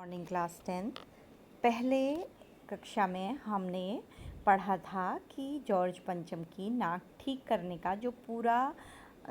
Morning class 10 पहले कक्षा में हमने पढ़ा था कि जॉर्ज पंचम की नाक ठीक करने का जो पूरा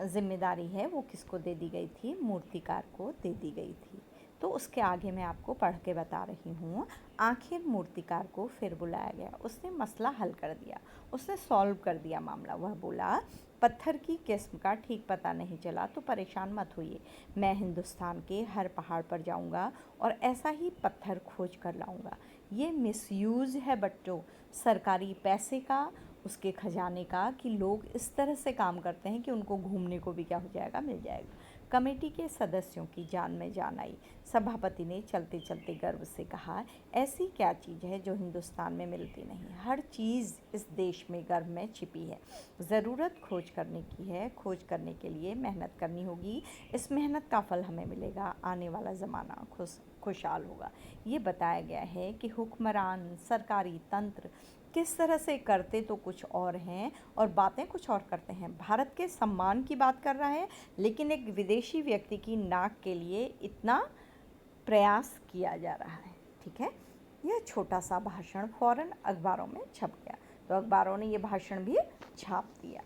जिम्मेदारी है वो किसको दे दी गई थी, मूर्तिकार को दे दी गई थी। तो उसके आगे मैं आपको पढ़ के बता रही हूँ। आखिर मूर्तिकार को फिर बुलाया गया, उसने मसला हल कर दिया, उसने सॉल्व कर दिया मामला। वह बोला, पत्थर की किस्म का ठीक पता नहीं चला तो परेशान मत होइए, मैं हिंदुस्तान के हर पहाड़ पर जाऊंगा और ऐसा ही पत्थर खोज कर लाऊंगा। ये मिसयूज़ है बच्चों, सरकारी पैसे का, उसके खजाने का, कि लोग इस तरह से काम करते हैं कि उनको घूमने को भी क्या हो जाएगा, मिल जाएगा। कमेटी के सदस्यों की जान में जान आई। सभापति ने चलते चलते गर्व से कहा, ऐसी क्या चीज़ है जो हिंदुस्तान में मिलती नहीं? हर चीज़ इस देश में गर्भ में छिपी है। ज़रूरत खोज करने की है, खोज करने के लिए मेहनत करनी होगी। इस मेहनत का फल हमें मिलेगा, आने वाला ज़माना खुशहाल होगा। ये बताया गया है कि हुक्मरान, सरकारी तंत्र किस तरह से करते तो कुछ और हैं और बातें कुछ और करते हैं। भारत के सम्मान की बात कर रहा है, लेकिन एक विदेशी व्यक्ति की नाक के लिए इतना प्रयास किया जा रहा है। ठीक है, यह छोटा सा भाषण फौरन अखबारों में छप गया, तो अखबारों ने ये भाषण भी छाप दिया।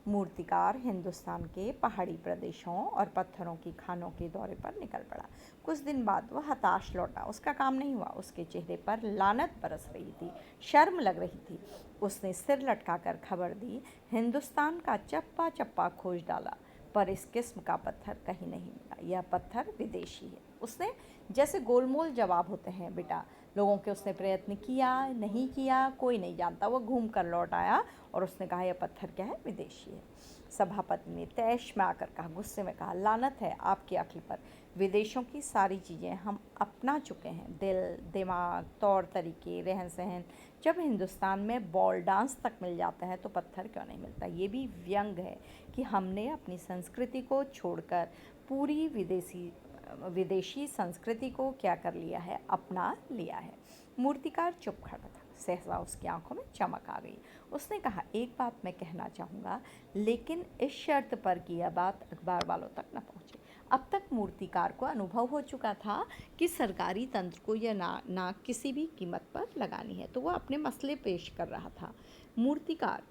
मूर्तिकार हिंदुस्तान के पहाड़ी प्रदेशों और पत्थरों की खानों के दौरे पर निकल पड़ा। कुछ दिन बाद वह हताश लौटा, उसका काम नहीं हुआ, उसके चेहरे पर लानत बरस रही थी, शर्म लग रही थी। उसने सिर लटकाकर खबर दी, हिंदुस्तान का चप्पा चप्पा खोज डाला पर इस किस्म का पत्थर कहीं नहीं मिला, यह पत्थर विदेशी है। उसने जैसे गोलमोल जवाब होते हैं बेटा, लोगों के उसने प्रयत्न किया नहीं किया कोई नहीं जानता, वो घूम कर लौट आया और उसने कहा यह पत्थर क्या है, विदेशी है। सभापति ने तैश में आकर कहा, गुस्से में कहा, लानत है आपकी अक्ल पर, विदेशों की सारी चीज़ें हम अपना चुके हैं, दिल, दिमाग, तौर तरीके, रहन सहन। जब हिंदुस्तान में बॉल डांस तक मिल जाता है तो पत्थर क्यों नहीं मिलता? ये भी व्यंग है कि हमने अपनी संस्कृति को छोड़कर पूरी विदेशी संस्कृति को क्या कर लिया है, अपना लिया है। मूर्तिकार चुप खड़ा था, सहसा उसकी आंखों में चमक आ गई। उसने कहा, एक बात मैं कहना चाहूँगा, लेकिन इस शर्त पर कि यह बात अखबार वालों तक न पहुँचे। अब तक मूर्तिकार को अनुभव हो चुका था कि सरकारी तंत्र को यह नाक किसी भी कीमत पर लगानी है, तो वह अपने मसले पेश कर रहा था। मूर्तिकार,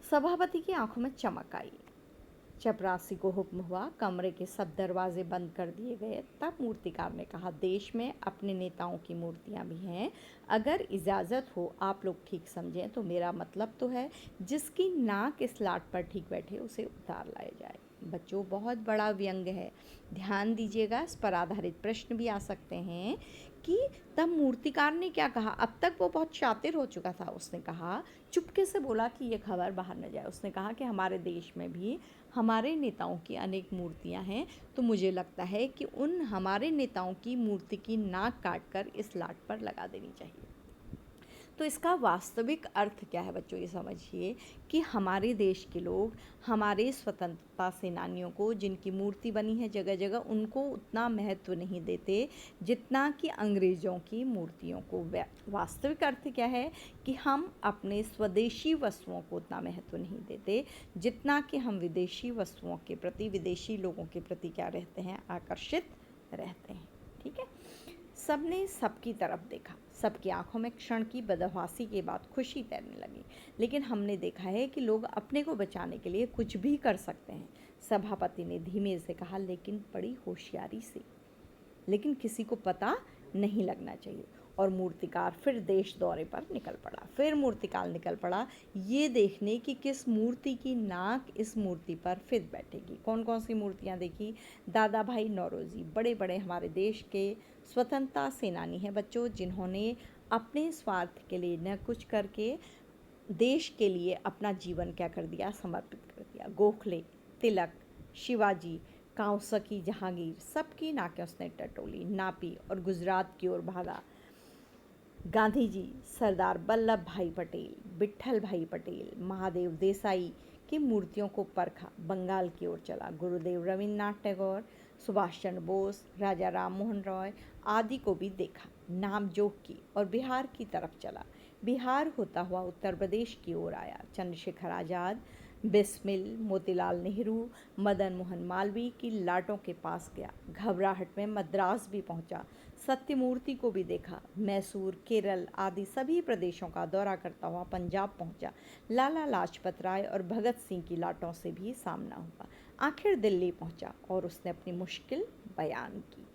सभापति की आंखों में चमक आई। चपरासी को हुक्म हुआ, कमरे के सब दरवाजे बंद कर दिए गए। तब मूर्तिकार ने कहा, देश में अपने नेताओं की मूर्तियां भी हैं, अगर इजाज़त हो आप लोग ठीक समझें तो मेरा मतलब तो है जिसकी नाक इस लाट पर ठीक बैठे उसे उतार लाया जाए। बच्चों, बहुत बड़ा व्यंग है, ध्यान दीजिएगा, इस पर आधारित प्रश्न भी आ सकते हैं कि तब मूर्तिकार ने क्या कहा। अब तक वो बहुत शातिर हो चुका था, उसने कहा, चुपके से बोला कि ये खबर बाहर न जाए। उसने कहा कि हमारे देश में भी हमारे नेताओं की अनेक मूर्तियां हैं, तो मुझे लगता है कि उन हमारे नेताओं की मूर्ति की नाक काटकर इस लाट पर लगा देनी चाहिए। तो इसका वास्तविक अर्थ क्या है बच्चों, ये समझिए कि हमारे देश के लोग हमारे स्वतंत्रता सेनानियों को, जिनकी मूर्ति बनी है जगह जगह, उनको उतना महत्व नहीं देते जितना कि अंग्रेज़ों की मूर्तियों को। वास्तविक अर्थ क्या है कि हम अपने स्वदेशी वस्तुओं को उतना महत्व नहीं देते जितना कि हम विदेशी वस्तुओं के प्रति, विदेशी लोगों के प्रति क्या रहते हैं, आकर्षित रहते हैं। ठीक है, सबने सबकी तरफ देखा, सबकी आंखों में क्षण की बदहवासी के बाद खुशी तैरने लगी। लेकिन हमने देखा है कि लोग अपने को बचाने के लिए कुछ भी कर सकते हैं। सभापति ने धीमे से कहा, लेकिन बड़ी होशियारी से, लेकिन किसी को पता नहीं लगना चाहिए। और मूर्तिकार फिर देश दौरे पर निकल पड़ा। फिर मूर्तिकार निकल पड़ा ये देखने की किस मूर्ति की नाक इस मूर्ति पर फिट बैठेगी। कौन कौन सी मूर्तियाँ देखी? दादा भाई नौरोजी, बड़े बड़े हमारे देश के स्वतंत्रता सेनानी हैं बच्चों, जिन्होंने अपने स्वार्थ के लिए न कुछ करके देश के लिए अपना जीवन क्या कर दिया, समर्पित कर दिया। गोखले, तिलक, शिवाजी, काउसकी, जहांगीर, सबकी नाकें उसने टटोली, नापी और गुजरात की ओर भागा। गांधी जी, सरदार वल्लभ भाई पटेल, विट्ठल भाई पटेल, महादेव देसाई की मूर्तियों को परखा, बंगाल की ओर चला। गुरुदेव रविन्द्रनाथ टैगोर, सुभाष चंद्र बोस, राजा राम मोहन रॉय आदि को भी देखा, नाम जोग की और बिहार की तरफ चला। बिहार होता हुआ उत्तर प्रदेश की ओर आया। चंद्रशेखर आज़ाद, बिस्मिल, मोतीलाल नेहरू, मदन मोहन मालवीय की लाटों के पास गया। घबराहट में मद्रास भी पहुंचा। सत्यमूर्ति को भी देखा। मैसूर, केरल आदि सभी प्रदेशों का दौरा करता हुआ पंजाब पहुंचा। लाला लाजपत राय और भगत सिंह की लाटों से भी सामना हुआ। आखिर दिल्ली पहुंचा और उसने अपनी मुश्किल बयान की।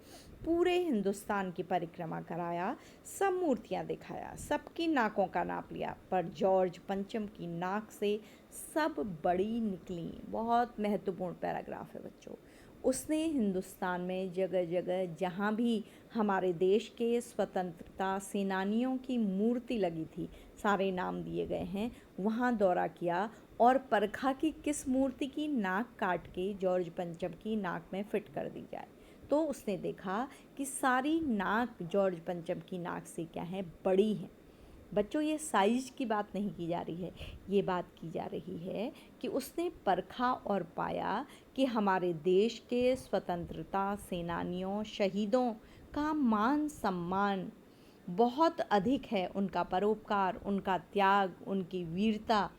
पूरे हिंदुस्तान की परिक्रमा कराया, सब मूर्तियां दिखाया, सबकी नाकों का नाप लिया, पर जॉर्ज पंचम की नाक से सब बड़ी निकली। बहुत महत्वपूर्ण पैराग्राफ है बच्चों। उसने हिंदुस्तान में जगह जगह जहाँ भी हमारे देश के स्वतंत्रता सेनानियों की मूर्ति लगी थी, सारे नाम दिए गए हैं, वहाँ दौरा किया और परखा कि किस मूर्ति की नाक काट के जॉर्ज पंचम की नाक में फिट कर दी जाए। तो उसने देखा कि सारी नाक जॉर्ज पंचम की नाक से क्या है, बड़ी है। बच्चों, ये साइज की बात नहीं की जा रही है, ये बात की जा रही है कि उसने परखा और पाया कि हमारे देश के स्वतंत्रता सेनानियों, शहीदों का मान सम्मान बहुत अधिक है। उनका परोपकार, उनका त्याग, उनकी वीरता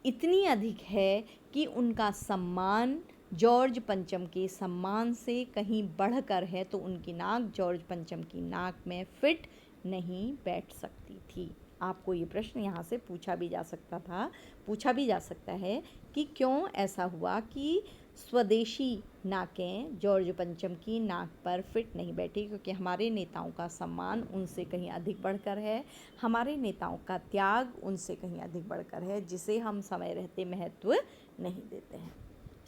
इतनी अधिक है कि उनका सम्मान जॉर्ज पंचम के सम्मान से कहीं बढ़कर है। तो उनकी नाक जॉर्ज पंचम की नाक में फिट नहीं बैठ सकती थी। आपको ये प्रश्न यहाँ से पूछा भी जा सकता है कि क्यों ऐसा हुआ कि स्वदेशी नाकें जॉर्ज पंचम की नाक पर फिट नहीं बैठी। क्योंकि हमारे नेताओं का सम्मान उनसे कहीं अधिक बढ़कर है, हमारे नेताओं का त्याग उनसे कहीं अधिक बढ़कर है, जिसे हम समय रहते महत्व नहीं देते हैं।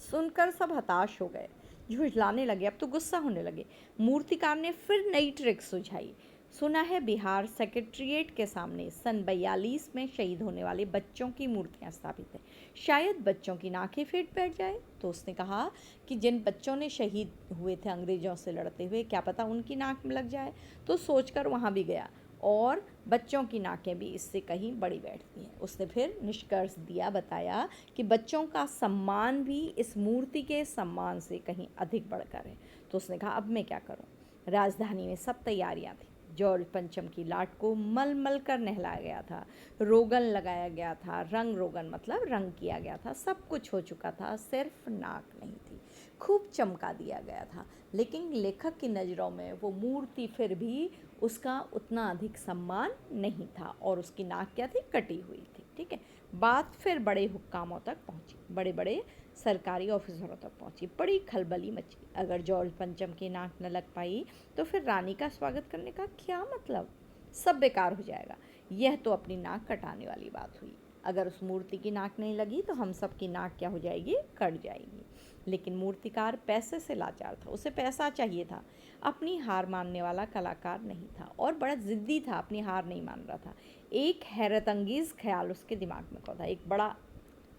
सुनकर सब हताश हो गए, झुंझलाने लगे, अब तो गुस्सा होने लगे। मूर्तिकार ने फिर नई ट्रिक सुझाई। सुना है बिहार सेक्रेटेरिएट के सामने सन 42 में शहीद होने वाले बच्चों की मूर्तियां स्थापित है, शायद बच्चों की नाकें फिट बैठ जाए। तो उसने कहा कि जिन बच्चों ने शहीद हुए थे अंग्रेज़ों से लड़ते हुए, क्या पता उनकी नाक में लग जाए। तो सोचकर वहाँ भी गया और बच्चों की नाकें भी इससे कहीं बड़ी बैठती हैं। उसने फिर निष्कर्ष दिया, बताया कि बच्चों का सम्मान भी इस मूर्ति के सम्मान से कहीं अधिक बढ़कर है। तो उसने कहा, अब मैं क्या करूं? राजधानी में सब तैयारियां थी। जॉर्ज पंचम की लाट को मल मल कर नहलाया गया था, रोगन लगाया गया था, रंग रोगन मतलब रंग किया गया था, सब कुछ हो चुका था, सिर्फ नाक नहीं थी। खूब चमका दिया गया था, लेकिन लेखक की नज़रों में वो मूर्ति फिर भी उसका उतना अधिक सम्मान नहीं था और उसकी नाक क्या थी, कटी हुई थी। ठीक है, बात फिर बड़े हुक्कामों तक पहुंची, बड़े बड़े सरकारी ऑफिसरों तक पहुंची, बड़ी खलबली मची। अगर जॉर्ज पंचम की नाक न लग पाई तो फिर रानी का स्वागत करने का क्या मतलब? सब बेकार हो जाएगा। यह तो अपनी नाक कटाने वाली बात हुई। अगर उस मूर्ति की नाक नहीं लगी तो हम सब की नाक क्या हो जाएगी, कट जाएगी। लेकिन मूर्तिकार पैसे से लाचार था, उसे पैसा चाहिए था। अपनी हार मानने वाला कलाकार नहीं था और बड़ा ज़िद्दी था, अपनी हार नहीं मान रहा था। एक हैरत अंगेज़ ख्याल उसके दिमाग में था, एक बड़ा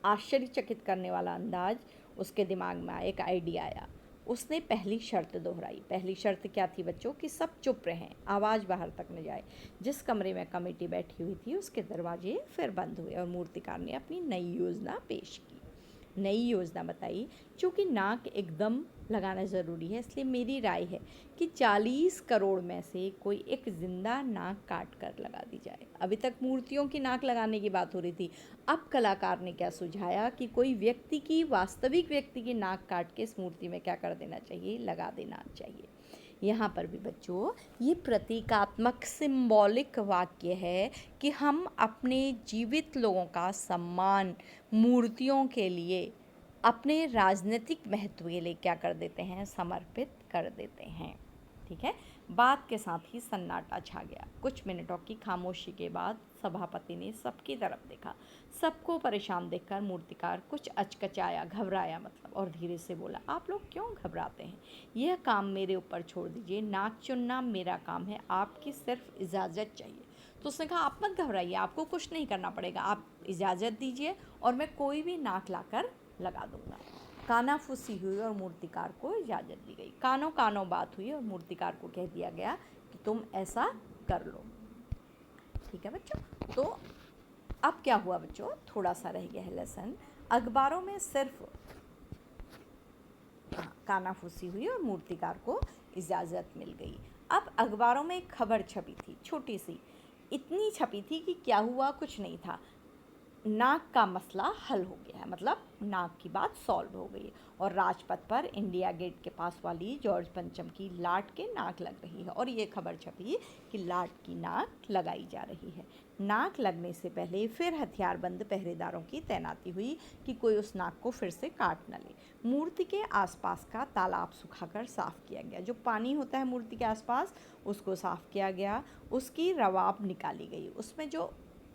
आश्चर्यचकित करने वाला अंदाज उसके दिमाग में आया, एक आइडिया आया। उसने पहली शर्त दोहराई। पहली शर्त क्या थी बच्चों? कि सब चुप रहें, आवाज़ बाहर तक न जाए। जिस कमरे में कमेटी बैठी हुई थी उसके दरवाजे फिर बंद हुए और मूर्तिकार ने अपनी नई योजना पेश की। नई योजना बताई, चूँकि नाक एकदम लगाना ज़रूरी है, इसलिए मेरी राय है कि 40 करोड़ में से कोई एक जिंदा नाक काट कर लगा दी जाए। अभी तक मूर्तियों की नाक लगाने की बात हो रही थी, अब कलाकार ने क्या सुझाया कि कोई व्यक्ति की, वास्तविक व्यक्ति की नाक काट के इस मूर्ति में क्या कर देना चाहिए, लगा देना चाहिए। यहाँ पर भी बच्चों ये प्रतीकात्मक सिंबॉलिक वाक्य है कि हम अपने जीवित लोगों का सम्मान मूर्तियों के लिए, अपने राजनीतिक महत्व के लिए क्या कर देते हैं, समर्पित कर देते हैं। ठीक है, बात के साथ ही सन्नाटा छा गया। कुछ मिनटों की खामोशी के बाद सभापति ने सबकी तरफ देखा। सबको परेशान देखकर मूर्तिकार कुछ अचकचाया, घबराया मतलब, और धीरे से बोला, आप लोग क्यों घबराते हैं? यह काम मेरे ऊपर छोड़ दीजिए, नाक चुनना मेरा काम है, आपकी सिर्फ इजाज़त चाहिए। तो उसने कहा, आप मत घबराइए, आपको कुछ नहीं करना पड़ेगा, आप इजाज़त दीजिए और मैं कोई भी नाक लाकर लगा दूंगा। कानाफूसी हुई और मूर्तिकार को इजाज़त दी गई। कानों कानों बात हुई और मूर्तिकार को कह दिया गया कि तुम ऐसा कर लो। ठीक है बच्चों, तो अब क्या हुआ बच्चों, थोड़ा सा रह गया है लेसन। अखबारों में सिर्फ कानाफूसी हुई और मूर्तिकार को इजाज़त मिल गई। अब अखबारों में एक खबर छपी थी, छोटी सी, इतनी छपी थी कि क्या हुआ कुछ नहीं था। नाक का मसला हल हो गया है, मतलब नाक की बात सॉल्व हो गई है। और राजपथ पर इंडिया गेट के पास वाली जॉर्ज पंचम की लाट के नाक लग रही है, और ये खबर छपी कि लाट की नाक लगाई जा रही है। नाक लगने से पहले फिर हथियारबंद पहरेदारों की तैनाती हुई कि कोई उस नाक को फिर से काट न ले। मूर्ति के आसपास का तालाब सुखाकर साफ किया गया, जो पानी होता है मूर्ति के आसपास उसको साफ किया गया। उसकी रवाब निकाली गई, उसमें जो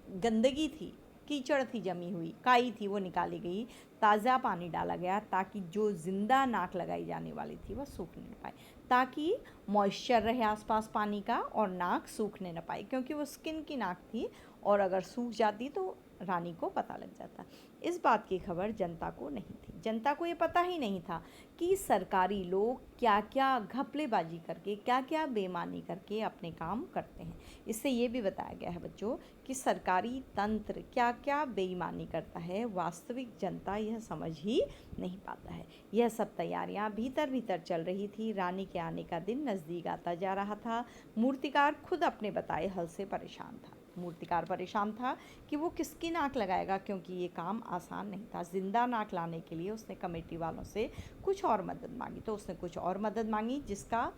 गंदगी थी, कीचड़ थी, जमी हुई काई थी, वो निकाली गई। ताज़ा पानी डाला गया ताकि जो ज़िंदा नाक लगाई जाने वाली थी वह सूख नहीं पाए, ताकि मॉइस्चर रहे आसपास पानी का और नाक सूखने न पाए, क्योंकि वो स्किन की नाक थी और अगर सूख जाती तो रानी को पता लग जाता। इस बात की खबर जनता को नहीं थी। जनता को ये पता ही नहीं था कि सरकारी लोग क्या क्या घपलेबाजी करके, क्या क्या बेईमानी करके अपने काम करते हैं। इससे ये भी बताया गया है बच्चों कि सरकारी तंत्र क्या क्या बेईमानी करता है, वास्तविक जनता यह समझ ही नहीं पाता है। यह सब तैयारियां भीतर भीतर चल रही थी। रानी के आने का दिन नज़दीक आता जा रहा था। मूर्तिकार खुद अपने बताए हल से परेशान था। मूर्तिकार परेशान था कि वो किसकी नाक लगाएगा, क्योंकि ये काम आसान नहीं था। जिंदा नाक लाने के लिए उसने कमेटी वालों से कुछ और मदद मांगी, तो उसने कुछ और मदद मांगी जिसका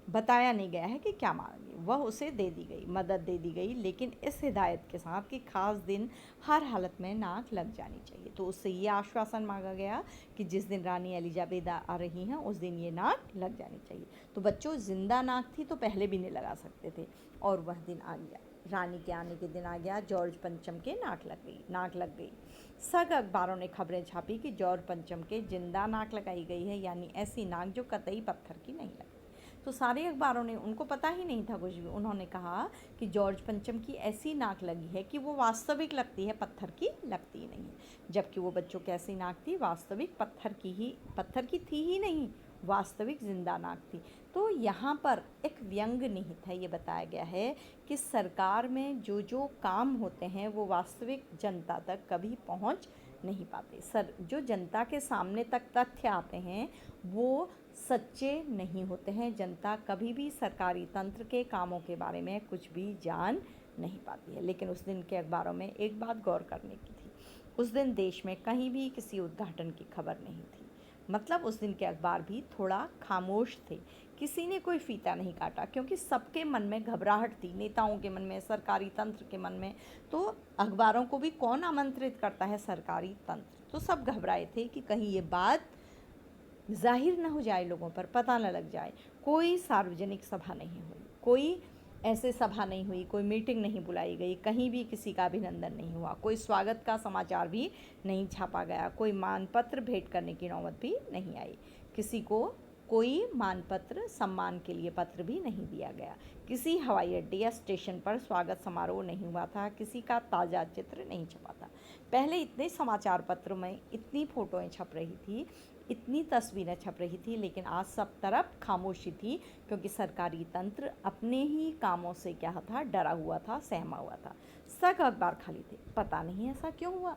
बताया नहीं गया है कि क्या मांगी। वह उसे दे दी गई, मदद दे दी गई, लेकिन इस हिदायत के साथ कि खास दिन हर हालत में नाक लग जानी चाहिए। तो उससे ये आश्वासन मांगा गया कि जिस दिन रानी एलिजाबेथ आ रही हैं उस दिन ये नाक लग जानी चाहिए। तो बच्चों, जिंदा नाक थी तो पहले भी नहीं लगा सकते थे, और वह दिन आ गया। रानी के आने के दिन आ गया। जॉर्ज पंचम के नाक लग गई। सब अखबारों ने खबरें छापी कि जॉर्ज पंचम के जिंदा नाक लगाई गई है, यानी ऐसी नाक जो कतई पत्थर की नहीं लगती। तो सारे अखबारों ने, उनको पता ही नहीं था कुछ भी, उन्होंने कहा कि जॉर्ज पंचम की ऐसी नाक लगी है कि वो वास्तविक लगती है, पत्थर की लगती ही नहीं है। जबकि वो बच्चों की ऐसी नाक थी, वास्तविक पत्थर की थी ही नहीं, वास्तविक जिंदा नाक थी। तो यहाँ पर एक व्यंग निहित है। ये बताया गया है कि सरकार में जो जो काम होते हैं वो वास्तविक जनता तक कभी पहुँच नहीं पाते। जो जनता के सामने तक तथ्य आते हैं वो सच्चे नहीं होते हैं। जनता कभी भी सरकारी तंत्र के कामों के बारे में कुछ भी जान नहीं पाती है। लेकिन उस दिन के अखबारों में एक बात गौर करने की थी, उस दिन देश में कहीं भी किसी उद्घाटन की खबर नहीं थी। मतलब उस दिन के अखबार भी थोड़ा खामोश थे। किसी ने कोई फीता नहीं काटा, क्योंकि सबके मन में घबराहट थी, नेताओं के मन में, सरकारी तंत्र के मन में। तो अखबारों को भी कौन आमंत्रित करता है? सरकारी तंत्र। तो सब घबराए थे कि कहीं ये बात जाहिर न हो जाए, लोगों पर पता न लग जाए। कोई सार्वजनिक सभा नहीं हुई, कोई ऐसे सभा नहीं हुई, कोई मीटिंग नहीं बुलाई गई, कहीं भी किसी का अभिनंदन नहीं हुआ, कोई स्वागत का समाचार भी नहीं छापा गया, कोई मानपत्र भेंट करने की नौबत भी नहीं आई, किसी को कोई मानपत्र, सम्मान के लिए पत्र भी नहीं दिया गया, किसी हवाई अड्डे या स्टेशन पर स्वागत समारोह नहीं हुआ था, किसी का ताज़ा चित्र नहीं छपा था। पहले इतने समाचार पत्रों में इतनी फ़ोटोएं छप रही थी, इतनी तस्वीरें छप रही थी, लेकिन आज सब तरफ खामोशी थी, क्योंकि सरकारी तंत्र अपने ही कामों से क्या था, डरा हुआ था, सहमा हुआ था। सब अखबार खाली थे। पता नहीं ऐसा क्यों हुआ।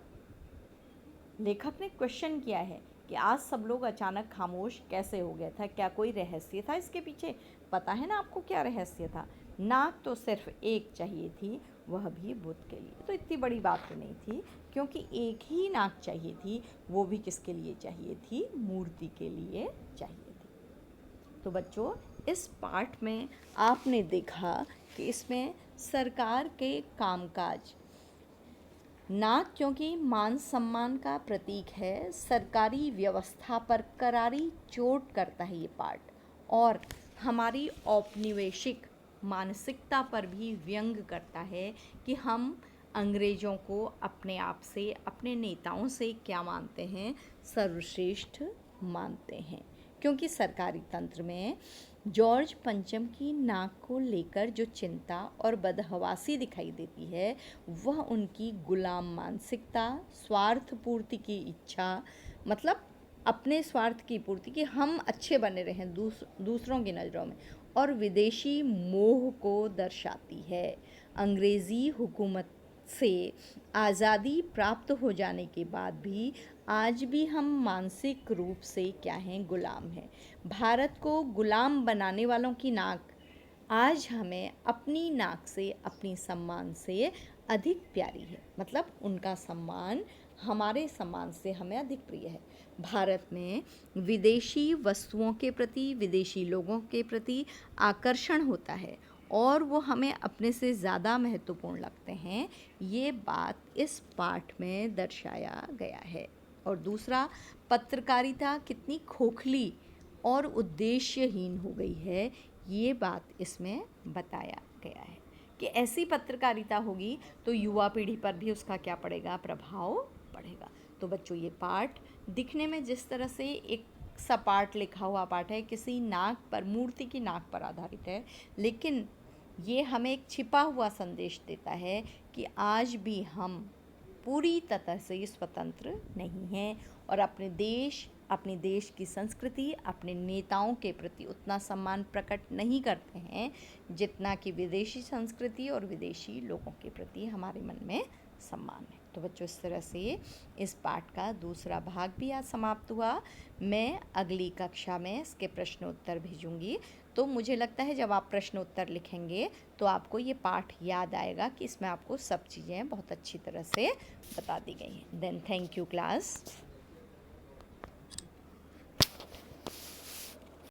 लेखक ने क्वेश्चन किया है कि आज सब लोग अचानक खामोश कैसे हो गए था, क्या कोई रहस्य था इसके पीछे? पता है ना आपको क्या रहस्य था? नाक तो सिर्फ एक चाहिए थी, वह भी बुद्ध के लिए। तो इतनी बड़ी बात तो नहीं थी, क्योंकि एक ही नाक चाहिए थी, वो भी किसके लिए चाहिए थी? मूर्ति के लिए चाहिए थी। तो बच्चों, इस पाठ में आपने देखा कि इसमें सरकार के कामकाज, नाक क्योंकि मान सम्मान का प्रतीक है, सरकारी व्यवस्था पर करारी चोट करता है ये पाठ, और हमारी औपनिवेशिक मानसिकता पर भी व्यंग करता है कि हम अंग्रेज़ों को अपने आप से, अपने नेताओं से क्या मानते हैं? सर्वश्रेष्ठ मानते हैं। क्योंकि सरकारी तंत्र में जॉर्ज पंचम की नाक को लेकर जो चिंता और बदहवासी दिखाई देती है, वह उनकी गुलाम मानसिकता, स्वार्थ पूर्ति की इच्छा, मतलब अपने स्वार्थ की पूर्ति, कि हम अच्छे बने रहें दूसरों की नज़रों में, और विदेशी मोह को दर्शाती है। अंग्रेज़ी हुकूमत से आज़ादी प्राप्त हो जाने के बाद भी आज भी हम मानसिक रूप से क्या हैं? गुलाम हैं। भारत को गुलाम बनाने वालों की नाक आज हमें अपनी नाक से, अपनी सम्मान से अधिक प्यारी है, मतलब उनका सम्मान हमारे सम्मान से हमें अधिक प्रिय है। भारत में विदेशी वस्तुओं के प्रति, विदेशी लोगों के प्रति आकर्षण होता है और वो हमें अपने से ज़्यादा महत्वपूर्ण लगते हैं। ये बात इस पाठ में दर्शाया गया है। और दूसरा, पत्रकारिता कितनी खोखली और उद्देश्यहीन हो गई है, ये बात इसमें बताया गया है कि ऐसी पत्रकारिता होगी तो युवा पीढ़ी पर भी उसका क्या पड़ेगा, प्रभाव पड़ेगा। तो बच्चों, ये पाठ दिखने में जिस तरह से एक सपाट लिखा हुआ पाठ है, किसी नाक पर, मूर्ति की नाक पर आधारित है, लेकिन ये हमें एक छिपा हुआ संदेश देता है कि आज भी हम पूरी तरह से स्वतंत्र नहीं हैं और अपने देश की संस्कृति, अपने नेताओं के प्रति उतना सम्मान प्रकट नहीं करते हैं जितना कि विदेशी संस्कृति और विदेशी लोगों के प्रति हमारे मन में सम्मान है। तो बच्चों, इस तरह से इस पाठ का दूसरा भाग भी आज समाप्त हुआ। मैं अगली कक्षा में इसके प्रश्न उत्तर भेजूंगी। तो मुझे लगता है जब आप प्रश्न उत्तर लिखेंगे तो आपको ये पाठ याद आएगा कि इसमें आपको सब चीज़ें बहुत अच्छी तरह से बता दी गई हैं। Then thank you class.